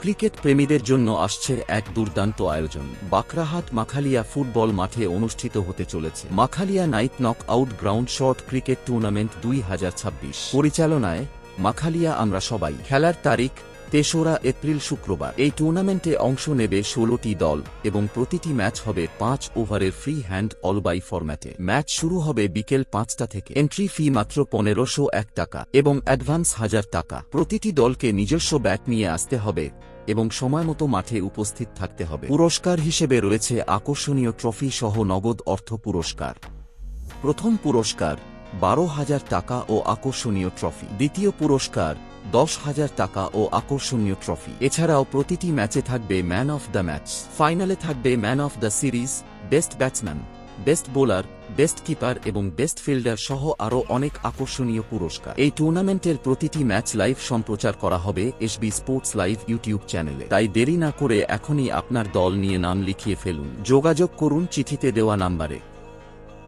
Cricket প্রেমীদের জন্য আসছে এক দুর্দান্ত আয়োজন। বাকরাহাট মাখালিয়া ফুটবল মাঠে অনুষ্ঠিত হতে চলেছে Makhalia night knock out ground short cricket tournament 2026 পরিচালনায় মাখালিয়া আমরা সবাই। খেলার তারিখ ৩রা এপ্রিল শুক্রবার। এই টুর্নামেন্টে অংশ নেবে ১৬টি দল এবং প্রতিটি ম্যাচ হবে ৫ ওভারের ফ্রি হ্যান্ড অল বাই ফরম্যাটে। ম্যাচ শুরু হবে বিকেল ৫টা থেকে। এন্ট্রি ফি মাত্র ১৫০১ টাকা এবং অ্যাডভান্স ১০০০ টাকা। প্রতিটি দলকে নিজস্ব ব্যাট নিয়ে আসতে হবে এবং সময়মতো মাঠে উপস্থিত থাকতে হবে। পুরস্কার হিসেবে রয়েছে আকর্ষণীয় ট্রফি সহ নগদ অর্থ পুরস্কার। প্রথম পুরস্কার ১২,০০০ টাকা ও আকর্ষণীয় ট্রফি। দ্বিতীয় পুরস্কার ১০,০০০ টাকা ও আকর্ষণীয় ট্রফি। এছাড়াও প্রতিটি ম্যাচে থাকবে ম্যান অফ দ্য ম্যাচ। ফাইনালে থাকবে man of the series, best batsman, best bowler, best keeper এবং বেস্ট ফিল্ডার সহ আরও অনেক আকর্ষণীয় পুরস্কার। এই টুর্নামেন্টের প্রতিটি ম্যাচ লাইভ সম্প্রচার করা হবে এসবি স্পোর্টস লাইভ ইউটিউব চ্যানেলে। তাই দেরি না করে এখনই আপনার দল নিয়ে নাম লিখিয়ে ফেলুন। যোগাযোগ করুন চিঠিতে দেওয়া নাম্বারে।